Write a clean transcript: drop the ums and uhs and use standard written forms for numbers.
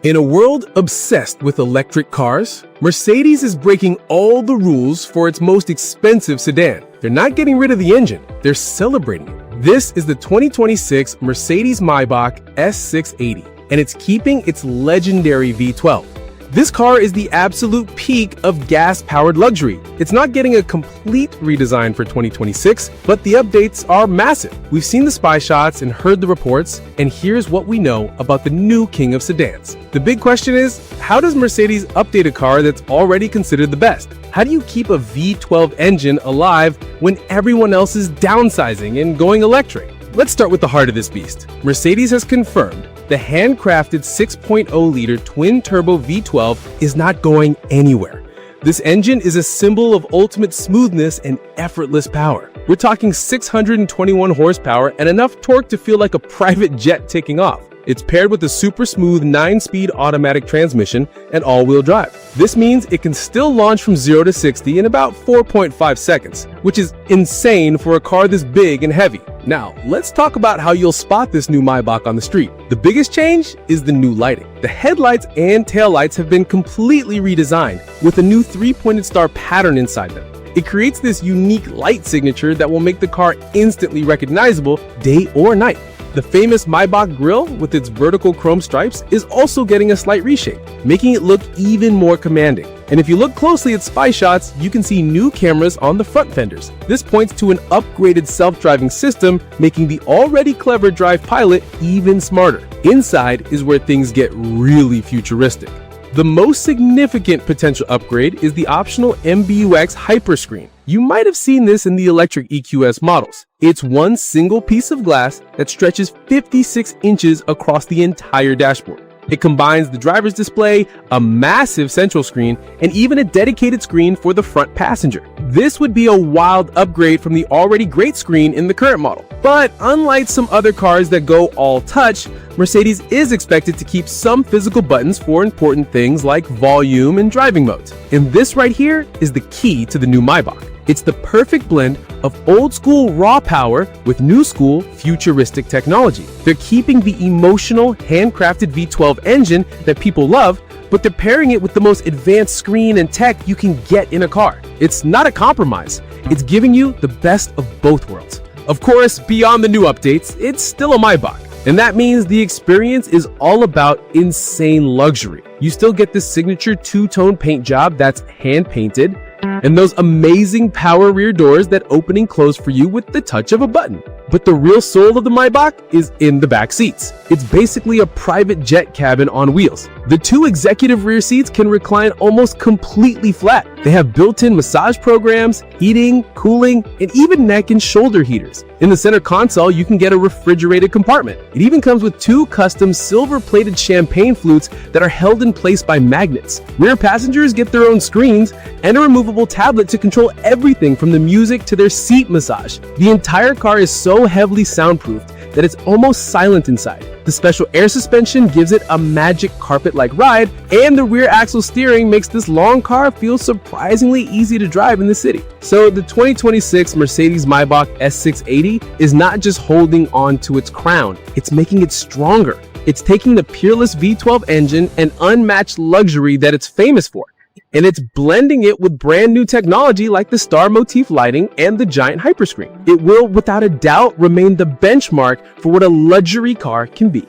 In a world obsessed with electric cars, Mercedes is breaking all the rules for its most expensive sedan. They're not getting rid of the engine, they're celebrating it. This is the 2026 Mercedes-Maybach S680, and it's keeping its legendary V12. This car is the absolute peak of gas-powered luxury. It's not getting a complete redesign for 2026, but the updates are massive. We've seen the spy shots and heard the reports, and here's what we know about the new king of sedans. The big question is, how does Mercedes update a car that's already considered the best? How do you keep a V12 engine alive when everyone else is downsizing and going electric? Let's start with the heart of this beast. Mercedes has confirmed the handcrafted 6.0-liter twin-turbo V12 is not going anywhere. This engine is a symbol of ultimate smoothness and effortless power. We're talking 621 horsepower and enough torque to feel like a private jet taking off. It's paired with a super smooth 9-speed automatic transmission and all-wheel drive. This means it can still launch from 0 to 60 in about 4.5 seconds, which is insane for a car this big and heavy. Now, let's talk about how you'll spot this new Maybach on the street. The biggest change is the new lighting. The headlights and taillights have been completely redesigned with a new 3-pointed star pattern inside them. It creates this unique light signature that will make the car instantly recognizable day or night. The famous Maybach grille with its vertical chrome stripes is also getting a slight reshape, making it look even more commanding. And if you look closely at spy shots, you can see new cameras on the front fenders. This points to an upgraded self-driving system, making the already clever Drive Pilot even smarter. Inside is where things get really futuristic. The most significant potential upgrade is the optional MBUX Hyperscreen. You might have seen this in the electric EQS models. It's one single piece of glass that stretches 56 inches across the entire dashboard. It combines the driver's display, a massive central screen, and even a dedicated screen for the front passenger. This would be a wild upgrade from the already great screen in the current model. But unlike some other cars that go all touch, Mercedes is expected to keep some physical buttons for important things like volume and driving modes. And this right here is the key to the new Maybach. It's the perfect blend of old-school raw power with new-school futuristic technology. They're keeping the emotional, handcrafted V12 engine that people love, but they're pairing it with the most advanced screen and tech you can get in a car. It's not a compromise. It's giving you the best of both worlds. Of course, beyond the new updates, it's still a Maybach. And that means the experience is all about insane luxury. You still get this signature two-tone paint job that's hand-painted, and those amazing power rear doors that open and close for you with the touch of a button. But the real soul of the Maybach is in the back seats. It's basically a private jet cabin on wheels. The two executive rear seats can recline almost completely flat. They have built-in massage programs, heating, cooling, and even neck and shoulder heaters. In the center console, you can get a refrigerated compartment. It even comes with two custom silver-plated champagne flutes that are held in place by magnets. Rear passengers get their own screens and a removable tablet to control everything from the music to their seat massage. The entire car is so heavily soundproofed that it's almost silent inside. The special air suspension gives it a magic carpet-like ride, and the rear axle steering makes this long car feel surprisingly easy to drive in the city. So the 2026 Mercedes-Maybach S680 is not just holding on to its crown, it's making it stronger. It's taking the peerless V12 engine and unmatched luxury that it's famous for, and it's blending it with brand new technology like the star motif lighting and the giant hyperscreen. It will, without a doubt, remain the benchmark for what a luxury car can be.